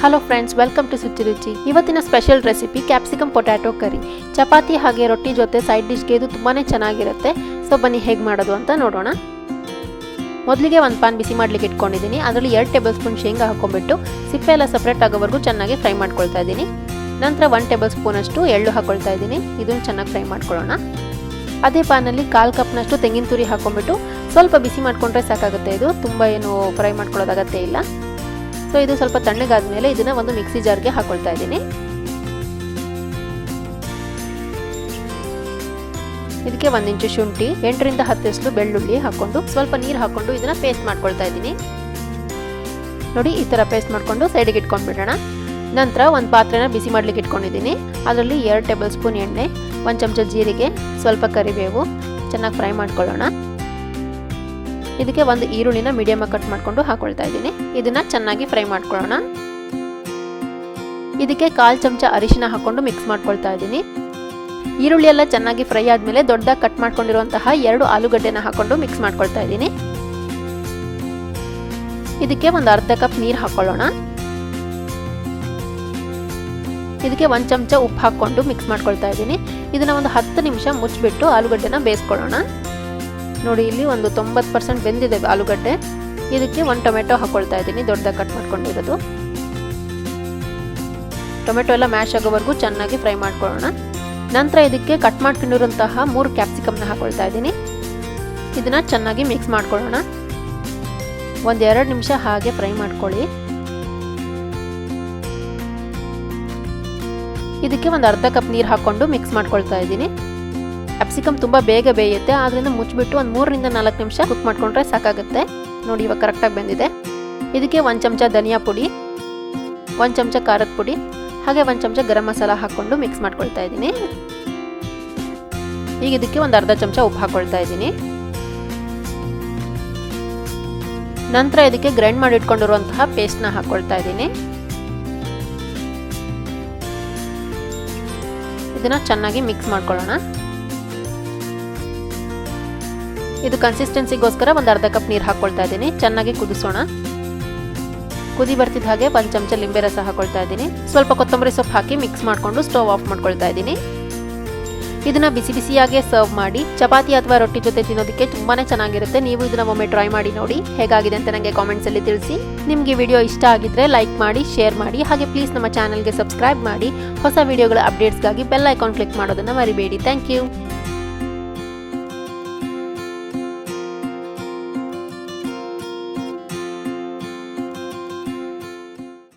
Hello friends, welcome to Suchi Ruchi. ಇವತ್ತಿನ special recipe capsicum potato curry. Chapati ಹಾಗೆ ರೊಟ್ಟಿ ಜೊತೆ ಸೈಡ್ ಡಿಶ್ಗೆ ಇದು ತುಂಬಾನೇ ಚೆನ್ನಾಗಿರುತ್ತೆ. ಸೊ ಬನ್ನಿ ಹೇಗೆ ಮಾಡೋದು ಅಂತ ನೋಡೋಣ. ಮೊದಲಿಗೆ ಒಂದು ಪಾನ್ ಬಿಸಿ ಮಾಡ್ಲಿಕ್ಕೆ ಇಟ್ಕೊಂಡಿದ್ದೀನಿ. ಅದರಲ್ಲಿ 2 ಟೇಬಲ್ ಸ್ಪೂನ್ ಶೇಂಗಾ ಹಾಕೊಂಡ್ಬಿಟ್ಟು ಸಿಪ್ಪೆ ಎಲ್ಲ ಸಪ್ರೇಟ್ ಆಗೋವರೆಗೂ ಚೆನ್ನಾಗಿ ಫ್ರೈ ಮಾಡ್ಕೊಳ್ತಾ ಇದ್ದೀನಿ. ನಂತರ 1 ಟೇಬಲ್ ಸ್ಪೂನ್ ಅಷ್ಟು ಎಳ್ಳು ಹಾಕೊಳ್ತಾ ಇದ್ದೀನಿ. ಇದನ್ನು ಚೆನ್ನಾಗಿ ಫ್ರೈ ಮಾಡ್ಕೊಳ್ಳೋಣ. ಅದೇ ಪಾನಲ್ಲಿ 1/4 ಕಪ್ನಷ್ಟು ತೆಂಗಿನ ತುರಿ ಹಾಕೊಂಡ್ಬಿಟ್ಟು ಸ್ವಲ್ಪ ಬಿಸಿ ಮಾಡ್ಕೊಂಡ್ರೆ ಸಾಕಾಗುತ್ತೆ. ಇದು ತುಂಬ ಏನು ಫ್ರೈ ಮಾಡ್ಕೊಳ್ಳೋದಾಗತ್ತೆ ಇಲ್ಲ. ಸೊ ಇದು ಸ್ವಲ್ಪ ತಣ್ಣಗಾದ್ಮೇಲೆ ಇದನ್ನ ಒಂದು ಮಿಕ್ಸಿ ಜಾರ್ಗೆ ಹಾಕೊಳ್ತಾ ಇದ್ದೀನಿ. ಇದಕ್ಕೆ 1 ಇಂಚು ಶುಂಠಿ, 8 ರಿಂದ 10 ಎಸಳು ಬೆಳ್ಳುಳ್ಳಿ ಹಾಕೊಂಡು ಸ್ವಲ್ಪ ನೀರು ಹಾಕೊಂಡು ಇದನ್ನ ಪೇಸ್ಟ್ ಮಾಡ್ಕೊಳ್ತಾ ಇದ್ದೀನಿ. ನೋಡಿ, ಈ ತರ ಪೇಸ್ಟ್ ಮಾಡ್ಕೊಂಡು ಸೈಡ್ಗೆ ಇಟ್ಕೊಂಡ್ಬಿಡೋಣ. ನಂತರ ಒಂದು ಪಾತ್ರೆನ ಬಿಸಿ ಮಾಡ್ಲಿಕ್ಕೆ ಇಟ್ಕೊಂಡಿದ್ದೀನಿ. ಅದರಲ್ಲಿ 2 ಟೇಬಲ್ ಸ್ಪೂನ್ ಎಣ್ಣೆ, 1 ಚಮಚ ಜೀರಿಗೆ, ಸ್ವಲ್ಪ ಕರಿಬೇವು ಚೆನ್ನಾಗಿ ಫ್ರೈ ಮಾಡ್ಕೊಳ್ಳೋಣ. ಇದಕ್ಕೆ ಒಂದು ಈರುಳ್ಳಿನ ಮೀಡಿಯಮ್ ಆಗಿ ಕಟ್ ಮಾಡ್ಕೊಂಡು ಹಾಕೊಳ್ತಾ ಇದ್ದೀನಿ. ಇದನ್ನ ಚೆನ್ನಾಗಿ ಫ್ರೈ ಮಾಡ್ಕೊಳ್ಳೋಣ. ಇದಕ್ಕೆ 1/4 ಚಮಚ ಅರಿಶಿನ ಹಾಕೊಂಡು ಮಿಕ್ಸ್ ಮಾಡ್ಕೊಳ್ತಾ ಇದ್ದೀನಿ. ಈರುಳ್ಳಿ ಎಲ್ಲ ಚೆನ್ನಾಗಿ ಫ್ರೈ ಆದ್ಮೇಲೆ ದೊಡ್ಡದಾಗಿ ಕಟ್ ಮಾಡ್ಕೊಂಡಿರುವಂತಹ 2 ಆಲೂಗಡ್ಡೆನ ಹಾಕೊಂಡು ಮಿಕ್ಸ್ ಮಾಡ್ಕೊಳ್ತಾ ಇದ್ದೀನಿ. ಇದಕ್ಕೆ ಒಂದು ಅರ್ಧ ಕಪ್ ನೀರು ಹಾಕೊಳ್ಳೋಣ. ಇದಕ್ಕೆ 1 ಚಮಚ ಉಪ್ಪು ಹಾಕೊಂಡು ಮಿಕ್ಸ್ ಮಾಡ್ಕೊಳ್ತಾ ಇದ್ದೀನಿ. ಇದನ್ನ ಒಂದು 10 ನಿಮಿಷ ಮುಚ್ಚಿಬಿಟ್ಟು ಆಲೂಗಡ್ಡೆನ ಬೇಯಿಸ್ಕೊಳ್ಳೋಣ. ನೋಡಿ, ಇಲ್ಲಿ ಒಂದು 90% ಬೆಂದಿದೆ ಆಲೂಗಡ್ಡೆ. ಇದಕ್ಕೆ 1 ಟೊಮೆಟೊ ಹಾಕೊಳ್ತಾ ಇದ್ದೀನಿ, ದೊಡ್ಡದಾಗಿ ಕಟ್ ಮಾಡ್ಕೊಂಡಿರೋದು. ಟೊಮೆಟೊ ಎಲ್ಲ ಮ್ಯಾಶ್ ಆಗೋವರೆಗೂ ಚೆನ್ನಾಗಿ ಫ್ರೈ ಮಾಡ್ಕೊಳ್ಳೋಣ. ನಂತರ ಇದಕ್ಕೆ ಕಟ್ ಮಾಡ್ಕೊಂಡಿರುವಂತಹ 3 ಕ್ಯಾಪ್ಸಿಕಮ್ನ ಹಾಕೊಳ್ತಾ ಇದ್ದೀನಿ. ಇದನ್ನ ಚೆನ್ನಾಗಿ ಮಿಕ್ಸ್ ಮಾಡ್ಕೊಳ್ಳೋಣ. 1-2 ನಿಮಿಷ ಹಾಗೆ ಫ್ರೈ ಮಾಡ್ಕೊಳ್ಳಿ. ಇದಕ್ಕೆ ಒಂದು ಅರ್ಧ ಕಪ್ ನೀರು ಹಾಕೊಂಡು ಮಿಕ್ಸ್ ಮಾಡ್ಕೊಳ್ತಾ ಇದ್ದೀನಿ. ಕ್ಯಾಪ್ಸಿಕಮ್ ತುಂಬ ಬೇಗ ಬೇಯುತ್ತೆ, ಆದ್ರಿಂದ ಮುಚ್ಚಿಬಿಟ್ಟು ಒಂದು 3 ರಿಂದ 4 ನಿಮಿಷ ಕುಕ್ ಮಾಡ್ಕೊಂಡ್ರೆ ಸಾಕಾಗುತ್ತೆ. ನೋಡಿ, ಇವಾಗ ಕರೆಕ್ಟಾಗಿ ಬೆಂದಿದೆ. ಇದಕ್ಕೆ 1 ಚಮಚ ಧನಿಯಾ ಪುಡಿ, 1 ಚಮಚ ಖಾರದ ಪುಡಿ ಹಾಗೆ 1 ಚಮಚ ಗರಂ ಮಸಾಲ ಹಾಕೊಂಡು ಮಿಕ್ಸ್ ಮಾಡ್ಕೊಳ್ತಾ ಇದ್ದೀನಿ. ಈಗ ಇದಕ್ಕೆ ಒಂದು ಅರ್ಧ ಚಮಚ ಉಪ್ಪು ಹಾಕೊಳ್ತಾ ಇದ್ದೀನಿ. ನಂತರ ಇದಕ್ಕೆ ಗ್ರೈಂಡ್ ಮಾಡಿ ಇಟ್ಕೊಂಡಿರುವಂತಹ ಪೇಸ್ಟ್ನ ಹಾಕೊಳ್ತಾ ಇದ್ದೀನಿ. ಇದನ್ನ ಚೆನ್ನಾಗಿ ಮಿಕ್ಸ್ ಮಾಡ್ಕೊಳ್ಳೋಣ. ಇದು ಕನ್ಸಿಸ್ಟೆನ್ಸಿಗೋಸ್ಕರ ಒಂದು ಅರ್ಧ ಕಪ್ ನೀರು ಹಾಕೊಳ್ತಾ ಇದ್ದೀನಿ. ಚೆನ್ನಾಗಿ ಕುದಿಸೋಣ. ಕುದಿ ಬರ್ತಿದ್ದ ಹಾಗೆ 1 ಚಮಚ ಲಿಂಬೆ ರಸ ಹಾಕೊಳ್ತಾ ಇದ್ದೀನಿ. ಸ್ವಲ್ಪ ಕೊತ್ತಂಬರಿ ಸೊಪ್ಪು ಹಾಕಿ ಮಿಕ್ಸ್ ಮಾಡಿಕೊಂಡು ಸ್ಟವ್ ಆಫ್ ಮಾಡ್ಕೊಳ್ತಾ ಇದ್ದೀನಿ. ಇದನ್ನ ಬಿಸಿ ಬಿಸಿಯಾಗೆ ಸರ್ವ್ ಮಾಡಿ ಚಪಾತಿ ಅಥವಾ ರೊಟ್ಟಿ ಜೊತೆ ತಿನ್ನೋದಕ್ಕೆ ತುಂಬಾನೇ ಚೆನ್ನಾಗಿರುತ್ತೆ. ನೀವು ಇದನ್ನ ಒಮ್ಮೆ ಟ್ರೈ ಮಾಡಿ ನೋಡಿ, ಹೇಗಾಗಿದೆ ಅಂತ ನನಗೆ ಕಾಮೆಂಟ್ಸ್ ಅಲ್ಲಿ ತಿಳಿಸಿ. ನಿಮಗೆ ವಿಡಿಯೋ ಇಷ್ಟ ಆಗಿದ್ರೆ ಲೈಕ್ ಮಾಡಿ, ಶೇರ್ ಮಾಡಿ, ಹಾಗೆ ಪ್ಲೀಸ್ ನಮ್ಮ ಚಾನಲ್ಗೆ ಸಬ್ಸ್ಕ್ರೈಬ್ ಮಾಡಿ. ಹೊಸ ವಿಡಿಯೋಗಳ ಅಪ್ಡೇಟ್ಸ್ಗಾಗಿ ಬೆಲ್ ಐಕಾನ್ ಕ್ಲಿಕ್ ಮಾಡೋದನ್ನ ಮರಿಬೇಡಿ. Thank you.